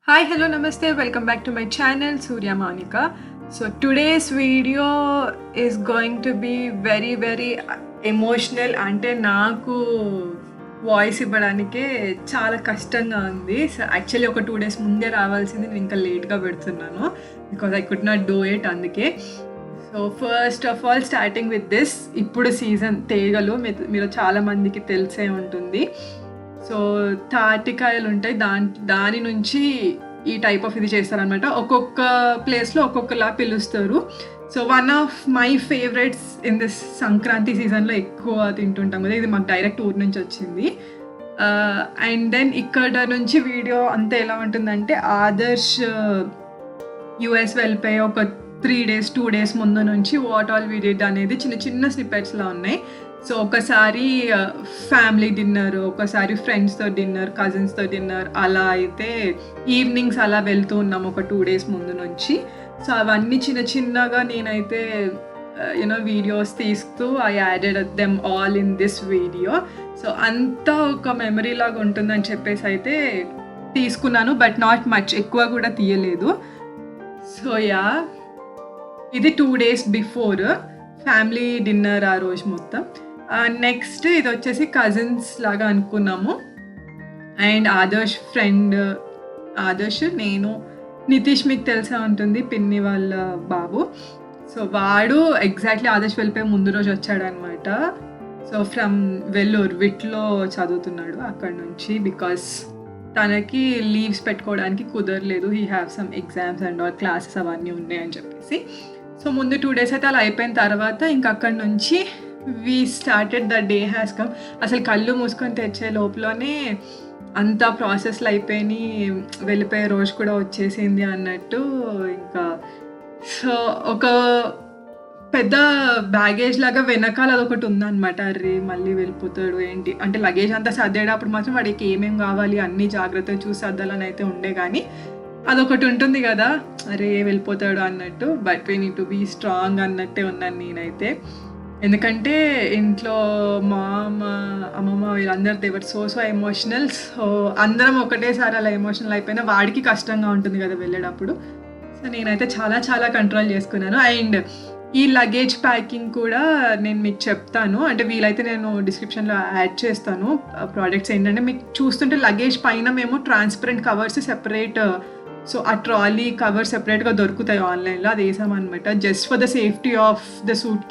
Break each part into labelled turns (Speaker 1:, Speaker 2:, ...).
Speaker 1: Hi, hello, namaste. Welcome back to my channel, Surya, Mounica. So today's video is going to be very emotional. అంటే నాకు voice ఇవ్వడానికే చాలా కష్టంగా ఉంది. So actually ఒక 2 days ముందే రావాల్సింది, నేను ఇంకా లేట్గా పెడుతున్నాను because I could not do it. అందుకే so first of all starting with this, ఇప్పుడు సీజన్ తీగలు మీరు చాలామందికి తెలిసే ఉంటుంది. సో తాటికాయలు ఉంటాయి, దాని నుంచి ఈ టైప్ ఆఫ్ ఇది చేస్తారనమాట. ఒక్కొక్క ప్లేస్లో ఒక్కొక్కలా పిలుస్తారు. So one of my favourites in this Sankranti సీజన్లో ఎక్కువ తింటుంటాం కదా. ఇది మాకు డైరెక్ట్ ఊరు నుంచి వచ్చింది. అండ్ దెన్ ఇక్కడ నుంచి వీడియో అంతా ఎలా ఉంటుందంటే, ఆదర్శ్ యుఎస్ వెళ్ళిపోయి ఒక 2 days ముందు నుంచి వాట్ ఆల్ వీ డిడ్ అనేది చిన్న స్నిప్పెట్స్లా ఉన్నాయి. సో ఒకసారి ఫ్యామిలీ డిన్నర్, ఒకసారి ఫ్రెండ్స్తో డిన్నర్, కజిన్స్తో డిన్నర్, అలా అయితే ఈవినింగ్స్ అలా వెళ్తూ ఉన్నాం ఒక 2 days ముందు నుంచి. సో అవన్నీ చిన్నగా నేనైతే వీడియోస్ తీస్తూ I added them all in this video. So అంతా ఒక మెమరీ లాగా ఉంటుందని చెప్పేసి అయితే తీసుకున్నాను, బట్ నాట్ మచ్, ఎక్కువ కూడా తీయలేదు. సో ఇది 2 days బిఫోర్ ఫ్యామిలీ డిన్నర్ ఆ రోజు మొత్తం. నెక్స్ట్ ఇది వచ్చేసి కజిన్స్ లాగా అనుకున్నాము. అండ్ ఆదర్శ్, నేను, నితీష్ మీకు తెలిసే ఉంటుంది, పిన్ని వాళ్ళ బాబు. సో వాడు ఎగ్జాక్ట్లీ ఆదర్శ్ వెళ్ళిపోయి ముందు రోజు వచ్చాడనమాట. సో ఫ్రమ్ విట్లో చదువుతున్నాడు అక్కడ నుంచి, బికాస్ తనకి లీవ్స్ పెట్టుకోవడానికి కుదరలేదు. He have some exams and all classes అవన్నీ ఉన్నాయని చెప్పేసి. సో ముందు 2 days అయితే అలా అయిపోయిన తర్వాత ఇంక అక్కడి నుంచి we started the day has come. అసలు కళ్ళు మూసుకొని తెచ్చే లోపలనే అంత ప్రాసెస్లు అయిపోయి వెళ్ళిపోయే రోజు కూడా వచ్చేసింది అన్నట్టు. ఇంకా సో ఒక పెద్ద బ్యాగేజ్ లాగా వెనకాల అదొకటి ఉందన్నమాట. అరే మళ్ళీ వెళ్ళిపోతాడు ఏంటి అంటే, లగేజ్ అంతా సర్దేటప్పుడు మాత్రం వాడికి ఏమేమి కావాలి అన్నీ జాగ్రత్తగా చూసి సర్దాలని అయితే ఉండే, కానీ అదొకటి ఉంటుంది కదా, అరే వెళ్ళిపోతాడు అన్నట్టు. But we need to be strong అన్నట్టే ఉన్నాను నేనైతే. ఎందుకంటే ఇంట్లో మా అమ్మమ్మ వీళ్ళందరూ దేవర్ సో ఎమోషనల్. సో అందరం ఒకటేసారి అలా ఎమోషనల్ అయిపోయినా వాడికి కష్టంగా ఉంటుంది కదా వెళ్ళేటప్పుడు. సో నేనైతే చాలా కంట్రోల్ చేసుకున్నాను. అండ్ ఈ లగేజ్ ప్యాకింగ్ కూడా నేను మీకు చెప్తాను, అంటే వీలైతే నేను డిస్క్రిప్షన్లో యాడ్ చేస్తాను ప్రోడక్ట్స్. ఏంటంటే మీకు చూస్తుంటే లగేజ్ పైన మేము ట్రాన్స్పరెంట్ కవర్స్ సెపరేట్, సో ఆ ట్రాలీ కవర్ సెపరేట్గా దొరుకుతాయి ఆన్లైన్లో, అది వేసామన్నమాట just for the safety of the suit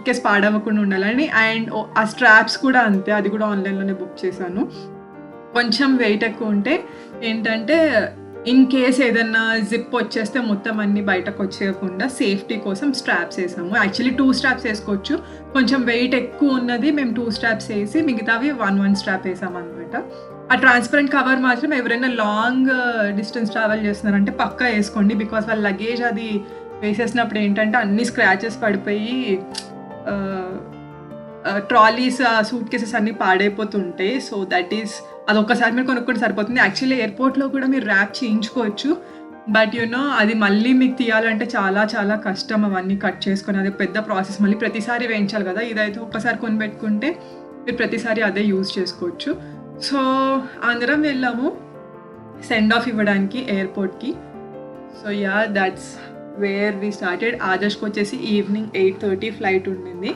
Speaker 1: case పాడవకుండా ఉండాలని. అండ్ ఆ స్ట్రాప్స్ కూడా అంతే, అది కూడా ఆన్లైన్లోనే బుక్ చేశాను. కొంచెం వెయిట్ ఎక్కువ ఉంటే ఏంటంటే ఇన్ కేస్ ఏదన్నా జిప్ వచ్చేస్తే మొత్తం అన్నీ బయటకు వచ్చేయకుండా సేఫ్టీ కోసం స్ట్రాప్స్ వేసాము. యాక్చువల్లీ 2 straps వేసుకోవచ్చు, కొంచెం వెయిట్ ఎక్కువ ఉన్నది మేము 2 straps వేసి మిగతావి 1 strap వేసామన్నమాట. ఆ ట్రాన్స్పరెంట్ కవర్ మాత్రం ఎవరైనా లాంగ్ డిస్టెన్స్ ట్రావెల్ చేస్తున్నారంటే పక్కా వేసుకోండి, బికాస్ వాళ్ళ లగేజ్ అది వేసేసినప్పుడు ఏంటంటే అన్ని స్క్రాచెస్ పడిపోయి ట్రాలీస్, సూట్ కేసెస్ అన్నీ పాడైపోతుంటాయి. సో దట్ ఈస్, అదొక్కసారి మీరు కొనుక్కుంటే సరిపోతుంది. యాక్చువల్లీ ఎయిర్పోర్ట్లో కూడా మీరు ర్యాప్ చేయించుకోవచ్చు, బట్ అది మళ్ళీ మీకు తీయాలంటే చాలా కష్టం. అవన్నీ కట్ చేసుకొని అది పెద్ద ప్రాసెస్, మళ్ళీ ప్రతిసారి వేయించాలి కదా. ఇదైతే ఒక్కసారి కొనిపెట్టుకుంటే మీరు ప్రతిసారి అదే యూజ్ చేసుకోవచ్చు. సో అందరం వెళ్ళాము సెండ్ ఆఫ్ ఇవ్వడానికి ఎయిర్పోర్ట్కి. So that's where we started. ఆదర్శ్కి వచ్చేసి ఈవినింగ్ 8:30 ఫ్లైట్ ఉండింది.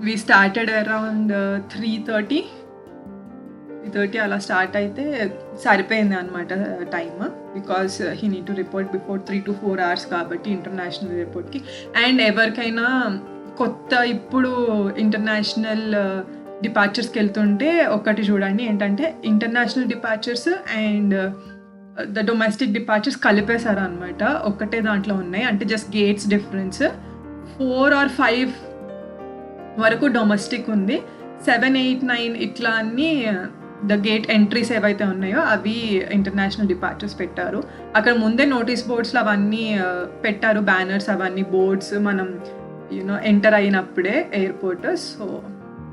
Speaker 1: వీ స్టార్టెడ్ అరౌండ్ 3:30 అలా స్టార్ట్ అయితే సరిపోయింది అనమాట time, because he need to report before 3 to 4 hours కాబట్టి ఇంటర్నేషనల్ ఎయిర్పోర్ట్కి. అండ్ ఎవరికైనా కొత్త ఇప్పుడు ఇంటర్నేషనల్ డిపార్చర్స్కి వెళ్తుంటే ఒకటి చూడండి, ఏంటంటే international departures and the domestic departures కలిపేశారు అనమాట, ఒక్కటే దాంట్లో ఉన్నాయి. అంటే జస్ట్ గేట్స్ డిఫరెన్స్. 4 or 5 వరకు డొమెస్టిక్ ఉంది, 7, 8, 9 ఇట్లా అన్నీ ద గేట్ ఎంట్రీస్ ఏవైతే ఉన్నాయో అవి ఇంటర్నేషనల్ డిపార్చర్స్ పెట్టారు. అక్కడ ముందే నోటీస్ బోర్డ్స్లో అవన్నీ పెట్టారు, బ్యానర్స్ అవన్నీ, బోర్డ్స్ మనం ఎంటర్ అయినప్పుడే ఎయిర్పోర్ట్. సో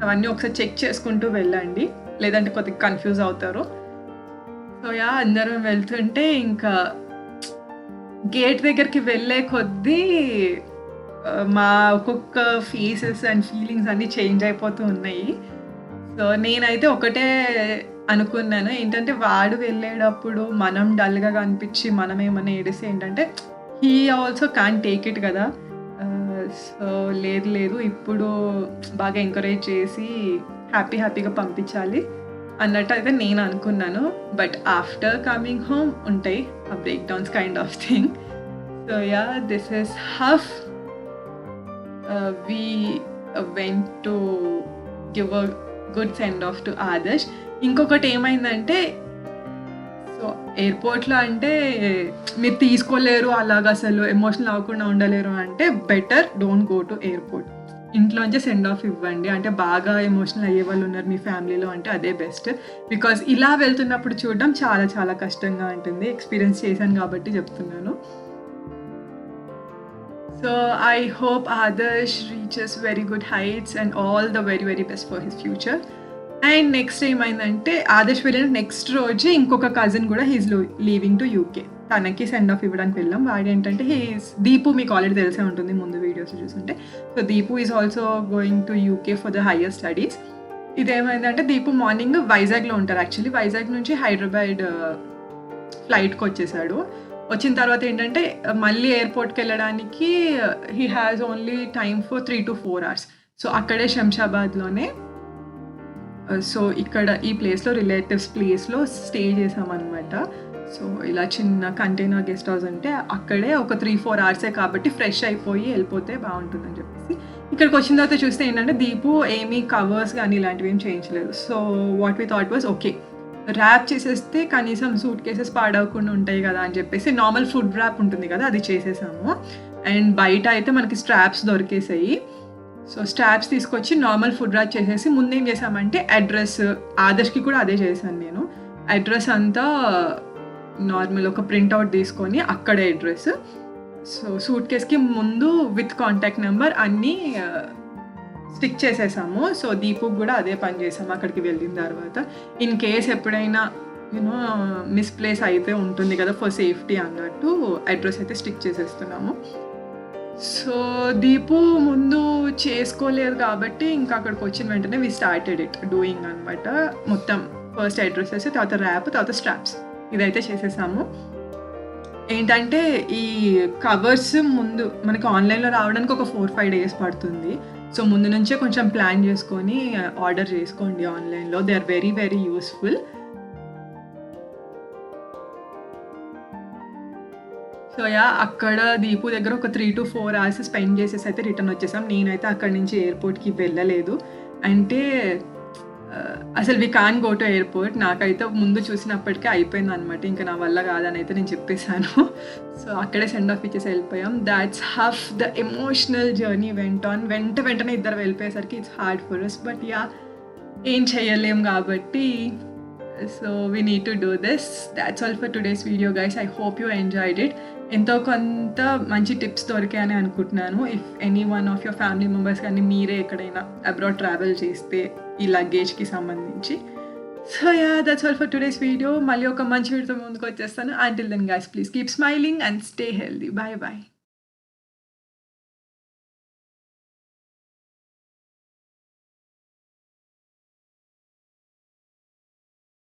Speaker 1: అవన్నీ ఒకసారి చెక్ చేసుకుంటూ వెళ్ళండి, లేదంటే కొద్దిగా కన్ఫ్యూజ్ అవుతారు. సో అందరం వెళ్తుంటే ఇంకా గేట్ దగ్గరికి వెళ్ళే కొద్దీ మా ఒక్కొక్క ఫేసెస్ అండ్ ఫీలింగ్స్ అన్నీ చేంజ్ అయిపోతూ ఉన్నాయి. సో నేనైతే ఒకటే అనుకున్నాను. ఏంటంటే వాడు వెళ్ళేటప్పుడు మనం డల్‌గా కనిపించి మనం ఏమన్నా ఏడిస్తే ఏంటంటే he also can't take it కదా! సో లేదు ఇప్పుడు బాగా ఎంకరేజ్ చేసి హ్యాపీగా పంపించాలి అన్నట్టు అయితే నేను అనుకున్నాను. బట్ ఆఫ్టర్ కమింగ్ హోమ్ ఉంటాయి ఆ break downs kind of thing. So this is how we went to give a good send off to Adarsh. ఇంకొకటి ఏమైందంటే సో ఎయిర్పోర్ట్లో అంటే మీరు తీసుకోలేరు అలాగ అసలు ఎమోషనల్ అవ్వకుండా ఉండలేరు అంటే better don't go to airport. ఇంట్లోంచే సెండ్ ఆఫ్ ఇవ్వండి. అంటే బాగా ఎమోషనల్ అయ్యే వాళ్ళు ఉన్నారు మీ ఫ్యామిలీలో అంటే అదే బెస్ట్. బికాజ్ ఇలా వెళ్తున్నప్పుడు చూడడం చాలా కష్టంగా ఉంటుంది. ఎక్స్పీరియన్స్ చేశాను కాబట్టి చెప్తున్నాను. So I hope Adarsh reaches very good heights and all the very best for his future. And next ఏమైందంటే ఆదర్శ్ వెళ్ళిన నెక్స్ట్ రోజు ఇంకొక కజిన్ కూడా హీఈస్ లీవింగ్ టు యూకే. తనకి సెండ్ ఆఫ్ ఇవ్వడానికి వెళ్ళాం. వాడు ఏంటంటే దీపు మీకు ఆల్రెడీ తెలిసే ఉంటుంది ముందు వీడియోస్ చూస్తుంటే. So Deepu is also going to UK for the higher studies. ఇదేమైందంటే దీపు మార్నింగ్ వైజాగ్లో ఉంటారు. యాక్చువల్లీ వైజాగ్ నుంచి హైదరాబాద్ ఫ్లైట్కి వచ్చేసాడు. వచ్చిన తర్వాత ఏంటంటే మళ్ళీ ఎయిర్పోర్ట్కి వెళ్ళడానికి he has only time for 3 to 4 hours. So అక్కడే శంషాబాద్లోనే సో ఇక్కడ ఈ ప్లేస్లో రిలేటివ్స్ ప్లేస్లో స్టే చేసామన్నమాట. సో ఇలా చిన్న కంటైనర్ గెస్ట్ హౌస్ ఉంటే అక్కడే ఒక 3-4 hours కాబట్టి ఫ్రెష్ అయిపోయి వెళ్ళిపోతే బాగుంటుందని చెప్పేసి ఇక్కడికి వచ్చిన తర్వాత చూస్తే ఏంటంటే దీపు ఏమీ కవర్స్ కానీ ఇలాంటివి ఏం చేయించలేదు. So what we thought was okay wrap చేసేస్తే కనీసం సూట్ కేసెస్ పాడవకుండా ఉంటాయి కదా అని చెప్పేసి నార్మల్ ఫుడ్ ర్యాప్ ఉంటుంది కదా అది చేసేసాము. అండ్ బయట అయితే మనకి స్ట్రాప్స్ దొరికేసాయి. సో స్ట్రాప్స్ తీసుకొచ్చి నార్మల్ ఫుడ్ ర్యాప్ చేసేసి ముందేం చేసామంటే అడ్రస్ ఆదర్శ్కి కూడా అదే చేశాను నేను. అడ్రస్ అంతా నార్మల్ ఒక ప్రింట్అవుట్ తీసుకొని అక్కడే అడ్రస్. సో సూట్ కేస్కి ముందు విత్ కాంటాక్ట్ నెంబర్ అన్నీ స్టిక్ చేసేసాము. సో దీపుకి కూడా అదే పని చేసాము అక్కడికి వెళ్ళిన తర్వాత. ఇన్ కేస్ ఎప్పుడైనా యూనో మిస్ప్లేస్ అయితే ఉంటుంది కదా ఫర్ సేఫ్టీ అన్నట్టు అడ్రస్ అయితే స్టిక్ చేసేస్తున్నాము. సో దీపు ముందు చేసుకోలేదు కాబట్టి ఇంకా అక్కడికి వచ్చిన వెంటనే వి స్టార్టెడ్ ఇట్ డూయింగ్ అనమాట. మొత్తం ఫస్ట్ అడ్రస్ వేసి తర్వాత ర్యాప్ తర్వాత స్ట్రాప్స్ ఇదైతే చేసేసాము. ఏంటంటే ఈ కవర్స్ ముందు మనకి ఆన్లైన్లో రావడానికి ఒక 4-5 days పడుతుంది. సో ముందు నుంచే కొంచెం ప్లాన్ చేసుకొని ఆర్డర్ చేసుకోండి ఆన్లైన్లో. They are very useful. So అక్కడ దీపు దగ్గర ఒక 3 to 4 hours స్పెండ్ చేసేసి అయితే రిటర్న్ వచ్చేసాం. నేనైతే అక్కడి నుంచి ఎయిర్పోర్ట్కి వెళ్ళలేదు. అంటే అసలు వి కాన్ గో టు ఎయిర్పోర్ట్. నాకైతే ముందు చూసినప్పటికీ అయిపోయింది అనమాట. ఇంకా నా వల్ల కాదని అయితే నేను చెప్పేశాను. సో అక్కడే సెండ్ ఆఫ్ ఇచ్చేసి వెళ్ళిపోయాం. That's how the emotional journey went on. వెంటనే ఇద్దరు వెళ్ళిపోయేసరికి it's hard for us. But ఏం చేయలేం కాబట్టి so we need to do this. That's all for today's video guys. I hope you enjoyed it. ఎంతో కొంత మంచి టిప్స్ దొరికాయని అనుకుంటున్నాను. If any one of your family members కానీ మీరే ఎక్కడైనా అబ్రాడ్ ట్రావెల్ చేస్తే ఈ లగేజ్కి సంబంధించి. So that's all for today's video. మళ్ళీ ఒక మంచి వీడియోతో ముందుకు వచ్చేస్తాను. Until then guys please keep smiling and stay healthy. Bye.